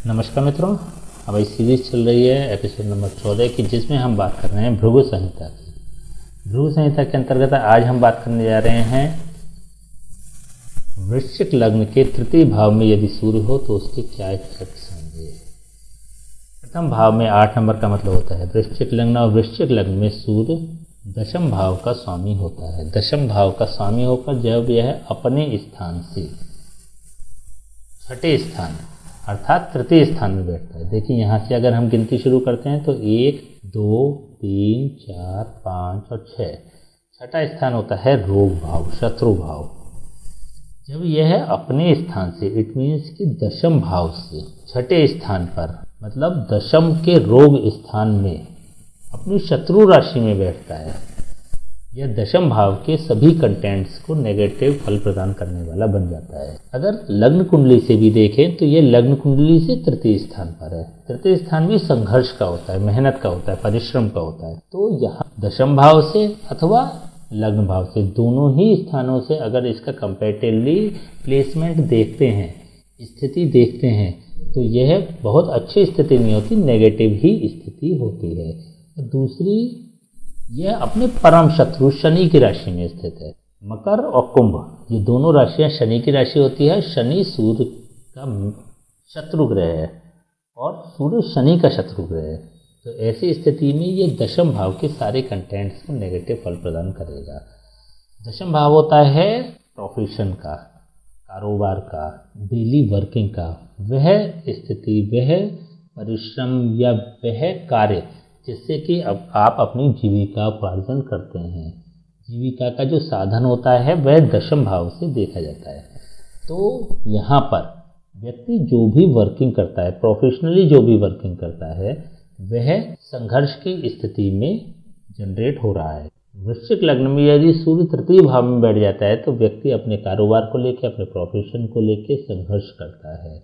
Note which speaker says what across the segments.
Speaker 1: नमस्कार मित्रों, हमारी सीरीज चल रही है एपिसोड नंबर 14 की, जिसमें हम बात कर रहे हैं भृगु संहिता की। भृगु संहिता के अंतर्गत आज हम बात करने जा रहे हैं वृश्चिक लग्न के तृतीय भाव में यदि सूर्य हो तो उसके क्या इफेक्ट्स होंगे। प्रथम भाव में 8 नंबर का मतलब होता है वृश्चिक लग्न, और वृश्चिक लग्न में सूर्य दशम भाव का स्वामी होता है। दशम भाव का स्वामी होकर जब यह अपने स्थान से छठे स्थान अर्थात तृतीय स्थान में बैठता है। देखिए यहाँ से अगर हम गिनती शुरू करते हैं तो 1, 2, 3, 4, 5 और 6। छठा स्थान होता है रोग भाव, शत्रु भाव। जब यह अपने स्थान से इट मीन्स कि दशम भाव से छठे स्थान पर मतलब दशम के रोग स्थान में अपनी शत्रु राशि में बैठता है, यह दशम भाव के सभी कंटेंट्स को नेगेटिव फल प्रदान करने वाला बन जाता है। अगर लग्न कुंडली से भी देखें तो यह लग्न कुंडली से तृतीय स्थान पर है। तृतीय स्थान में संघर्ष का होता है, मेहनत का होता है, परिश्रम का होता है। तो यहाँ दशम भाव से अथवा लग्न भाव से, दोनों ही स्थानों से अगर इसका कंपैरेटिवली प्लेसमेंट देखते हैं, स्थिति देखते हैं, तो यह बहुत अच्छी स्थिति नहीं होती, नेगेटिव ही स्थिति होती है। दूसरी, यह अपने परम शत्रु शनि की राशि में स्थित है। मकर और कुंभ ये दोनों राशियां शनि की राशि होती है। शनि सूर्य का शत्रु ग्रह है और सूर्य शनि का शत्रु ग्रह है। तो ऐसी स्थिति में ये दशम भाव के सारे कंटेंट्स को नेगेटिव फल प्रदान करेगा। दशम भाव होता है प्रोफेशन का, कारोबार का, डेली वर्किंग का। वह स्थिति, वह परिश्रम या वह कार्य जिससे कि अब आप अपनी जीविका उपार्जन करते हैं, जीविका का जो साधन होता है वह दशम भाव से देखा जाता है। तो यहाँ पर व्यक्ति जो भी वर्किंग करता है, प्रोफेशनली जो भी वर्किंग करता है, वह संघर्ष की स्थिति में जनरेट हो रहा है। वृश्चिक लग्न में यदि सूर्य तृतीय भाव में बैठ जाता है तो व्यक्ति अपने कारोबार को लेकर, अपने प्रोफेशन को लेकर संघर्ष करता है।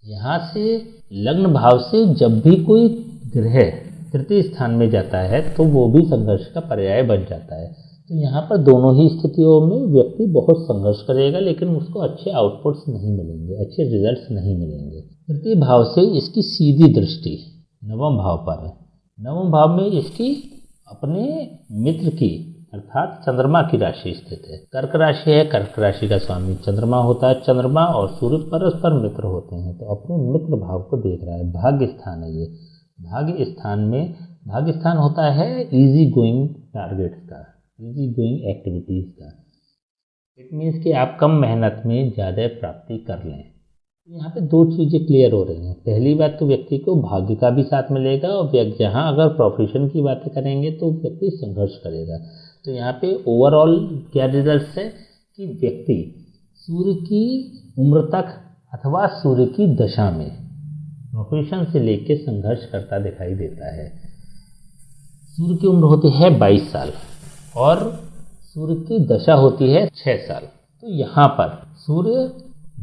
Speaker 1: यहाँ से लग्न भाव से जब भी कोई ग्रह तृतीय स्थान में जाता है तो वो भी संघर्ष का पर्याय बन जाता है। तो यहाँ पर दोनों ही स्थितियों में व्यक्ति बहुत संघर्ष करेगा, लेकिन उसको अच्छे आउटपुट्स नहीं मिलेंगे, अच्छे रिजल्ट्स नहीं मिलेंगे। तृतीय भाव से इसकी सीधी दृष्टि नवम भाव पर है। नवम भाव में इसकी अपने मित्र की अर्थात चंद्रमा की राशि स्थित है। कर्क राशि है, कर्क राशि का स्वामी चंद्रमा होता है। चंद्रमा और सूर्य परस्पर मित्र होते हैं, तो अपने मित्र भाव को देख रहा है। भाग्य स्थान है ये। भाग्य स्थान में, भाग्य स्थान होता है इजी गोइंग टारगेट्स का, इजी गोइंग एक्टिविटीज़ का। इट मीन्स कि आप कम मेहनत में ज़्यादा प्राप्ति कर लें। यहाँ पे 2 चीज़ें क्लियर हो रही हैं। पहली बात तो व्यक्ति को भाग्य का भी साथ मिलेगा, और जहाँ अगर प्रोफेशन की बातें करेंगे तो व्यक्ति संघर्ष करेगा। तो यहाँ पे ओवरऑल क्या रिजल्ट है कि व्यक्ति सूर्य की उम्र तक अथवा सूर्य की दशा में प्रोफेशन से लेकर संघर्ष करता दिखाई देता है। सूर्य की उम्र होती है 22 साल और सूर्य की दशा होती है 6 साल। तो यहाँ पर सूर्य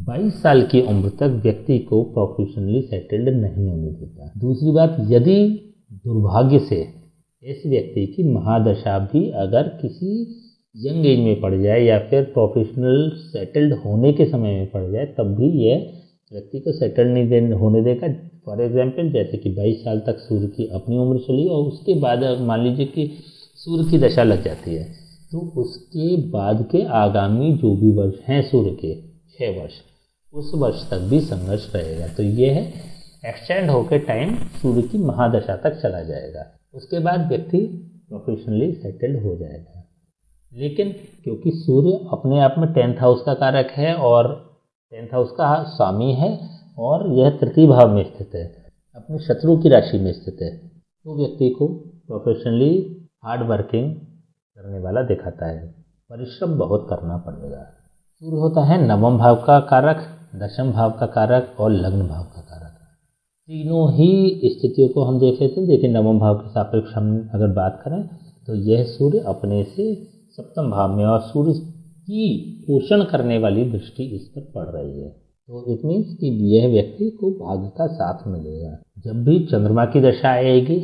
Speaker 1: 22 साल की उम्र तक व्यक्ति को प्रोफेशनली सेटल्ड नहीं होने देता। दूसरी बात, यदि दुर्भाग्य से इस व्यक्ति की महादशा भी अगर किसी यंग एज में पड़ जाए या फिर प्रोफेशनल सेटल्ड होने के समय में पड़ जाए, तब भी यह व्यक्ति को सेटल नहीं होने देगा। फॉर एग्जाम्पल, जैसे कि 22 साल तक सूर्य की अपनी उम्र चली और उसके बाद मान लीजिए कि सूर्य की दशा लग जाती है, तो उसके बाद के आगामी जो भी वर्ष हैं सूर्य के 6 वर्ष, उस वर्ष तक भी संघर्ष रहेगा। तो यह एक्सटेंड होकर टाइम सूर्य की महादशा तक चला जाएगा। उसके बाद व्यक्ति प्रोफेशनली सेटल्ड हो जाएगा। लेकिन क्योंकि सूर्य अपने आप में 10th हाउस का कारक है और 10th हाउस का स्वामी है और यह तृतीय भाव में स्थित है, अपने शत्रु की राशि में स्थित है, तो व्यक्ति को प्रोफेशनली हार्ड वर्किंग करने वाला दिखाता है। परिश्रम बहुत करना पड़ेगा। सूर्य होता है नवम भाव का कारक, दशम भाव का कारक और लग्न भाव का कारक। तीनों ही स्थितियों को हम देख लेते हैं। देखिए, नवम भाव के सापेक्ष हम अगर बात करें तो यह सूर्य अपने से सप्तम भाव में और सूर्य की पोषण करने वाली दृष्टि इस पर पड़ रही है। तो इट मीन्स कि यह व्यक्ति को भाग्य का साथ मिलेगा। जब भी चंद्रमा की दशा आएगी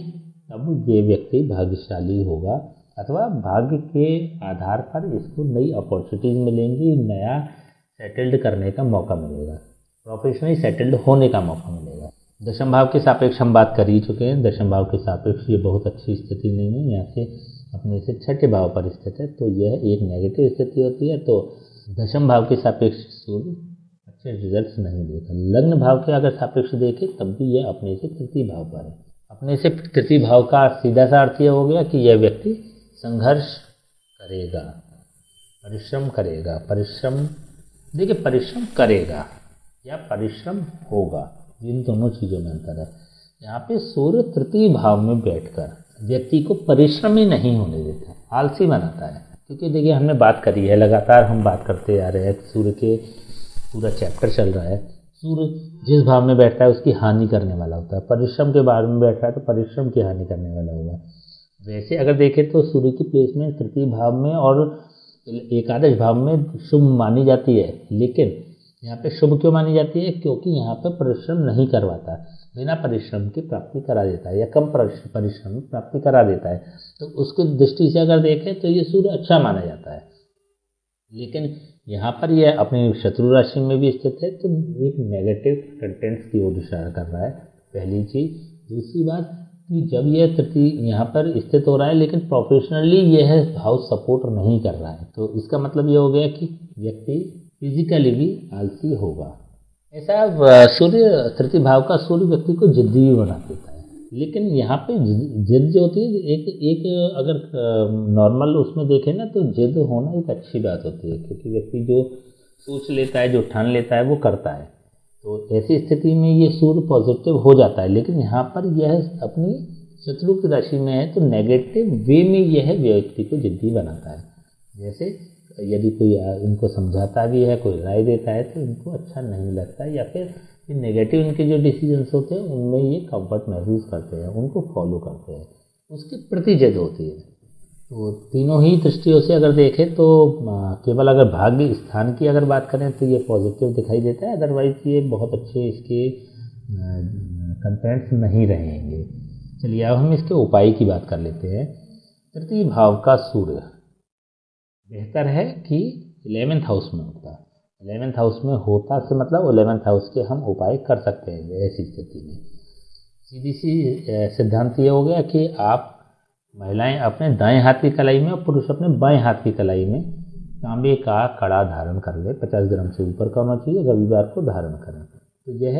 Speaker 1: तब ये व्यक्ति भाग्यशाली होगा, अथवा भाग्य के आधार पर इसको नई अपॉर्चुनिटीज़ मिलेंगी, नया सेटल्ड करने का मौका मिलेगा, प्रोफेशनली सेटल्ड होने का मौका मिलेगा। दशम भाव के सापेक्ष हम बात कर ही चुके हैं। दशम भाव के सापेक्ष ये बहुत अच्छी स्थिति नहीं है, यहाँ से अपने से छठे भाव पर स्थित है, तो यह एक नेगेटिव स्थिति होती है। तो दशम भाव के सापेक्ष सूर्य अच्छे रिजल्ट्स नहीं देगा। लग्न भाव के अगर सापेक्ष देखें तब भी यह अपने से तृतीय भाव पर है। अपने से तृतीय भाव का सीधा सा अर्थ यह हो गया कि यह व्यक्ति संघर्ष करेगा, परिश्रम करेगा। परिश्रम देखिए, परिश्रम करेगा या परिश्रम होगा, इन दोनों चीज़ों में अंतर है। यहाँ पे सूर्य तृतीय भाव में बैठकर व्यक्ति को परिश्रमी नहीं होने देता, आलसी बनाता है। क्योंकि देखिए, हमने बात करी है, लगातार हम बात करते आ रहे हैं, सूर्य के पूरा चैप्टर चल रहा है। सूर्य जिस भाव में बैठता है उसकी हानि करने वाला होता है। परिश्रम के भाव में बैठा है तो परिश्रम की हानि करने वाला होगा। वैसे अगर देखें तो सूर्य की प्लेसमेंट तृतीय भाव में और एकादश भाव में शुभ मानी जाती है, लेकिन यहाँ पे शुभ क्यों मानी जाती है? क्योंकि यहाँ पे परिश्रम नहीं करवाता, बिना परिश्रम की प्राप्ति करा देता है या कम परिश्रम में प्राप्ति करा देता है। तो उसकी दृष्टि से अगर देखें तो ये सूर्य अच्छा माना जाता है। लेकिन यहाँ पर यह अपनी शत्रु राशि में भी स्थित है, तो एक नेगेटिव कंटेंट्स की ओर इशारा कर रहा है, पहली चीज़। दूसरी बात कि जब यह तृतीय यहाँ पर स्थित हो रहा है लेकिन प्रोफेशनली यह भाव सपोर्ट नहीं कर रहा है, तो इसका मतलब ये हो गया कि व्यक्ति फिजिकली भी आलसी होगा। ऐसा सूर्य तृतीय भाव का सूर्य व्यक्ति को जिद्दी भी बना देता है। लेकिन यहाँ पे जिद जो होती है, एक अगर नॉर्मल उसमें देखें ना तो जिद होना एक अच्छी बात होती है, क्योंकि व्यक्ति जो सोच लेता है, जो ठान लेता है, वो करता है। तो ऐसी स्थिति में ये सूर्य पॉजिटिव हो जाता है। लेकिन यहाँ पर यह अपनी शत्रु की राशि में है, तो नेगेटिव वे में यह व्यक्ति को जिद्दी बनाता है। जैसे यदि कोई इनको समझाता भी है, कोई राय देता है, तो इनको अच्छा नहीं लगता, या फिर नेगेटिव इनके जो डिसीजंस होते हैं उनमें ये कंफर्ट महसूस करते हैं, उनको फॉलो करते हैं, उसकी प्रति जिद होती है। तो तीनों ही दृष्टियों से अगर देखें तो केवल अगर भाग्य स्थान की अगर बात करें तो ये पॉजिटिव दिखाई देता है, अदरवाइज ये बहुत अच्छे इसके कंटेंट्स नहीं रहेंगे। चलिए अब हम इसके उपाय की बात कर लेते हैं। तृतीय भाव का सूर्य बेहतर है कि 11th हाउस में होता। 11th हाउस में होता से मतलब 11th हाउस के हम उपाय कर सकते हैं ऐसी स्थिति में। सीधी सी सिद्धांत ये हो गया कि आप महिलाएं अपने दाएं हाथ की कलाई में और पुरुष अपने बाएं हाथ की कलाई में तांबे का कड़ा धारण कर ले। 50 ग्राम से ऊपर का होना चाहिए, रविवार को धारण करें। तो यह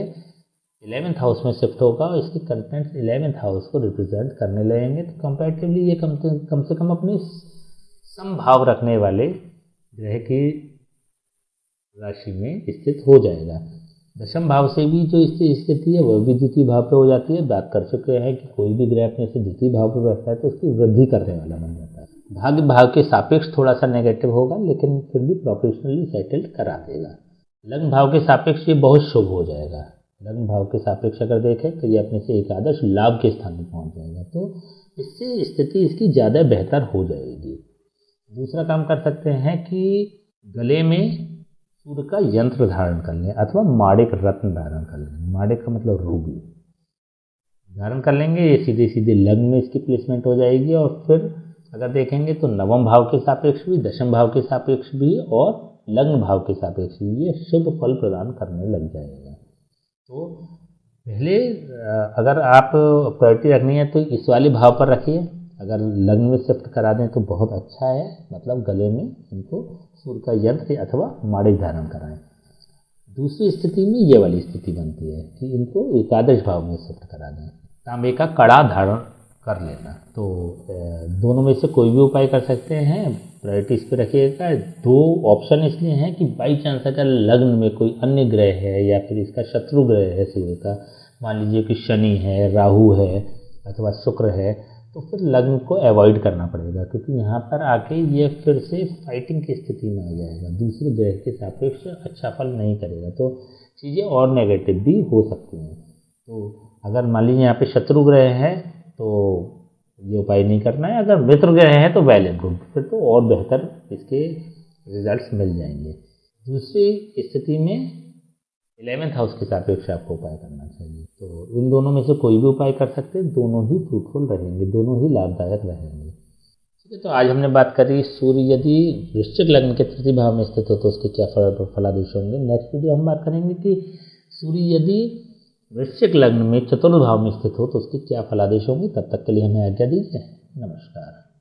Speaker 1: 11th हाउस में शिफ्ट होगा और इसके कंटेंट्स 11th हाउस को रिप्रेजेंट करने लगेंगे। तो कंपैरेटिवली ये कम से कम अपने समभाव रखने वाले ग्रह की राशि में स्थित हो जाएगा। दशम भाव से भी जो स्थिति है वह भी द्वितीय भाव पे हो जाती है। बात कर चुके हैं कि कोई भी ग्रह अपने से द्वितीय भाव पे बैठता है तो उसकी वृद्धि करने वाला बन जाता है। भाग्य भाव के सापेक्ष थोड़ा सा नेगेटिव होगा, लेकिन फिर भी प्रोफेशनली सेटल्ड करा देगा। लग्न भाव के सापेक्ष ये बहुत शुभ हो जाएगा। लग्न भाव के सापेक्ष अगर देखें तो ये अपने से एकादश लाभ के स्थान में पहुँच जाएगा, तो इससे स्थिति इसकी ज़्यादा बेहतर हो जाएगी। दूसरा काम कर सकते हैं कि गले में सूर्य का यंत्र धारण कर लें अथवा माणिक रत्न धारण कर लें। माणिक का मतलब रूबी धारण कर लेंगे, ये सीधे सीधे लग्न में इसकी प्लेसमेंट हो जाएगी। और फिर अगर देखेंगे तो नवम भाव के सापेक्ष भी, दशम भाव के सापेक्ष भी और लग्न भाव के सापेक्ष भी ये शुभ फल प्रदान करने लग जाएगा। तो पहले अगर आप प्रायोरिटी रखनी है तो इस वाले भाव पर रखिए। अगर लग्न में शिफ्ट करा दें तो बहुत अच्छा है, मतलब गले में इनको सूर्य का यंत्र अथवा माणिक धारण कराएं। दूसरी स्थिति में ये वाली स्थिति बनती है कि इनको एकादश भाव में शिफ्ट करा दें, तांबे का कड़ा धारण कर लेना। तो दोनों में से कोई भी उपाय कर सकते हैं, प्रायोरिटी इस पर रखिएगा। दो ऑप्शन इसलिए हैं कि बाई चांस अगर लग्न में कोई अन्य ग्रह है या फिर इसका शत्रु ग्रह है सूर्य का, मान लीजिए कि शनि है, राहु है अथवा शुक्र है, तो फिर लग्न को अवॉइड करना पड़ेगा, क्योंकि यहाँ पर आके ये फिर से फाइटिंग की स्थिति में आ जाएगा, दूसरे ग्रह के सापेक्ष अच्छा फल नहीं करेगा, तो चीज़ें और नेगेटिव भी हो सकती हैं। तो अगर मान लीजिए यहाँ पे शत्रु ग्रह है तो ये उपाय नहीं करना है। अगर मित्र ग्रह है तो वेल एंड गुड, फिर तो और बेहतर इसके रिजल्ट्स मिल जाएंगे। दूसरी स्थिति में 11th हाउस के सापेक्ष आपको उपाय करना चाहिए। तो इन दोनों में से कोई भी उपाय कर सकते हैं, दोनों ही फ्रूटफुल रहेंगे, दोनों ही लाभदायक रहेंगे। ठीक है, तो आज हमने बात करी सूर्य यदि वृश्चिक लग्न के तृतीय भाव में स्थित हो तो उसके क्या फलादेश होंगे। नेक्स्ट वीडियो हम बात करेंगे कि सूर्य यदि वृश्चिक लग्न में चतुर्थ भाव में स्थित हो तो उसके क्या फलादेश होंगे, तब तक के लिए हमें आज्ञा दीजिए। नमस्कार।